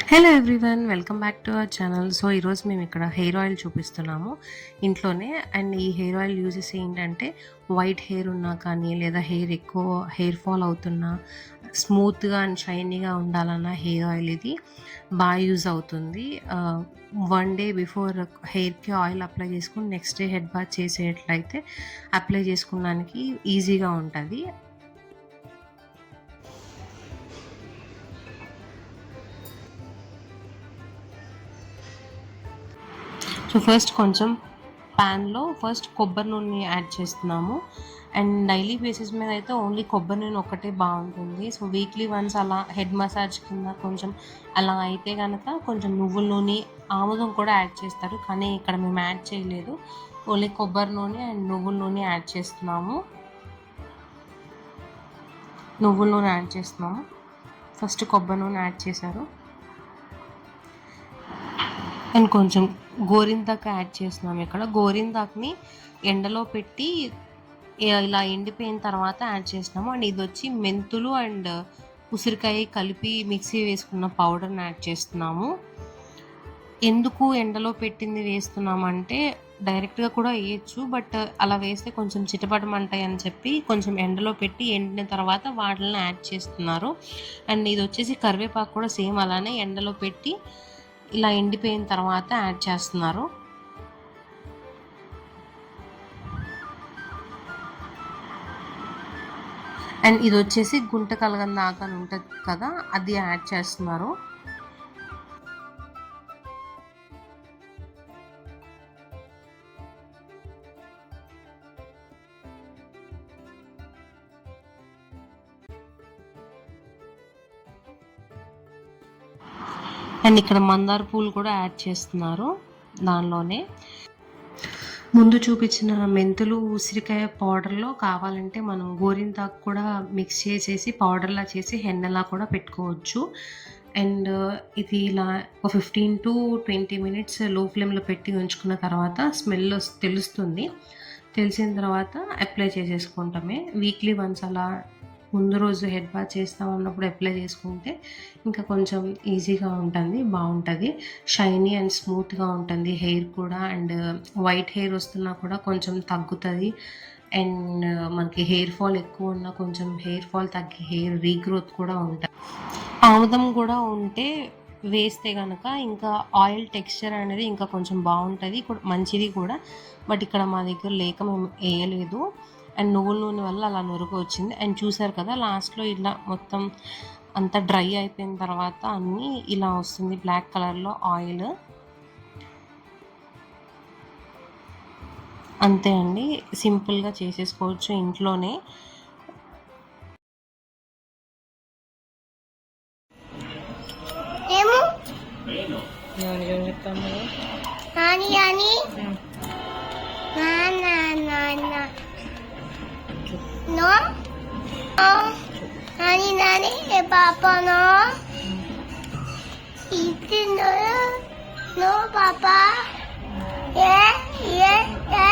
Hello everyone, welcome back to our channel. So ఈరోజు మేము ఇక్కడ హెయిర్ ఆయిల్ చూపిస్తున్నాము ఇంట్లోనే. అండ్ ఈ హెయిర్ ఆయిల్ యూజెస్ ఏంటంటే, వైట్ హెయిర్ ఉన్నా కానీ, లేదా హెయిర్ ఫాల్ అవుతున్నా, స్మూత్గా అండ్ షైనీగా ఉండాలన్న హెయిర్ ఆయిల్ ఇది బాగా యూజ్ అవుతుంది. 1 డే బిఫోర్ హెయిర్కి ఆయిల్ అప్లై చేసుకుని నెక్స్ట్ డే హెడ్ బాత్ చేసేట్లయితే అప్లై చేసుకోవడానికి ఈజీగా ఉంటుంది. సో ఫస్ట్ కొంచెం ప్యాన్లో కొబ్బరి నూనె యాడ్ చేస్తున్నాము. అండ్ డైలీ బేసిస్ మీద అయితే ఓన్లీ కొబ్బరి నూనె ఒక్కటే బాగుంటుంది. సో వీక్లీ వన్స్ అలా హెడ్ మసాజ్ కింద కొంచెం అలా అయితే కనుక కొంచెం నువ్వుల నూనె, ఆముదం కూడా యాడ్ చేస్తారు, కానీ ఇక్కడ మేము యాడ్ చేయలేదు. ఓన్లీ కొబ్బరి నూనె అండ్ నువ్వుల నూనె యాడ్ చేస్తున్నాము. ఫస్ట్ కొబ్బరి నూనె యాడ్ చేశారు. అండ్ కొంచెం గోరింటాకు యాడ్ చేస్తున్నాము. ఇక్కడ గోరింటాకుని ఎండలో పెట్టి ఇలా ఎండిపోయిన తర్వాత యాడ్ చేసినాము. అండ్ ఇది వచ్చి మెంతులు అండ్ ఉసిరికాయ కలిపి మిక్సీ వేసుకున్న పౌడర్ని యాడ్ చేస్తున్నాము. ఎందుకు ఎండలో పెట్టింది వేస్తున్నామంటే, డైరెక్ట్గా కూడా వేయచ్చు, బట్ అలా వేస్తే కొంచెం చిటపటమంటాయి అని చెప్పి కొంచెం ఎండలో పెట్టి ఎండిన తర్వాత వాటిని యాడ్ చేస్తున్నారు. అండ్ ఇది వచ్చేసి కరివేపాకు కూడా సేమ్ అలానే ఎండలో పెట్టి ఇలా ఎండిపోయిన తర్వాత యాడ్ చేస్తున్నారు. అండ్ ఇది వచ్చేసి గుంట కలగందాక అని ఉంటుంది కదా, అది యాడ్ చేస్తున్నారు. అండ్ ఇక్కడ మందార పూలు కూడా యాడ్ చేస్తున్నారు దానిలోనే. ముందు చూపించిన మెంతులు, ఉసిరికాయ పౌడర్లో కావాలంటే మనం గోరింటాకు కూడా మిక్స్ చేసేసి పౌడర్లా చేసి హెన్నలా కూడా పెట్టుకోవచ్చు. అండ్ ఇది ఇలా ఒక 15 to 20 minutes లో ఫ్లేమ్లో పెట్టి ఉంచుకున్న తర్వాత స్మెల్ తెలుస్తుంది. తెలిసిన తర్వాత అప్లై చేసేసుకుంటామే. వీక్లీ వన్స్ అలా ముందు రోజు హెడ్ బాత్ చేస్తాం అన్నప్పుడు అప్లై చేసుకుంటే ఇంకా కొంచెం ఈజీగా ఉంటుంది, బాగుంటుంది, షైనీ అండ్ స్మూత్గా ఉంటుంది హెయిర్ కూడా. అండ్ వైట్ హెయిర్ వస్తున్నా కూడా కొంచెం తగ్గుతుంది. అండ్ మనకి హెయిర్ ఫాల్ ఎక్కువ ఉన్నా కొంచెం హెయిర్ ఫాల్ తగ్గి హెయిర్ రీగ్రోత్ కూడా ఉంటుంది. ఆముదం కూడా ఉంటే వేస్తే కనుక ఇంకా ఆయిల్ టెక్స్చర్ అనేది ఇంకా కొంచెం బాగుంటుంది, మంచిది కూడా. బట్ ఇక్కడ మా దగ్గర లేక మేము వేయలేదు. అండ్ నువ్వుల నూనె వల్ల అలా నురుగు వచ్చింది. అండ్ చూసారు కదా, లాస్ట్లో ఇలా మొత్తం అంతా డ్రై అయిపోయిన తర్వాత అన్నీ ఇలా వస్తుంది బ్లాక్ కలర్లో ఆయిల్. అంతే అండి, సింపుల్గా చేసేసుకోవచ్చు ఇంట్లోనే. No? Nani nani e papa no? Eat no? No papa? Yeah yeah yeah.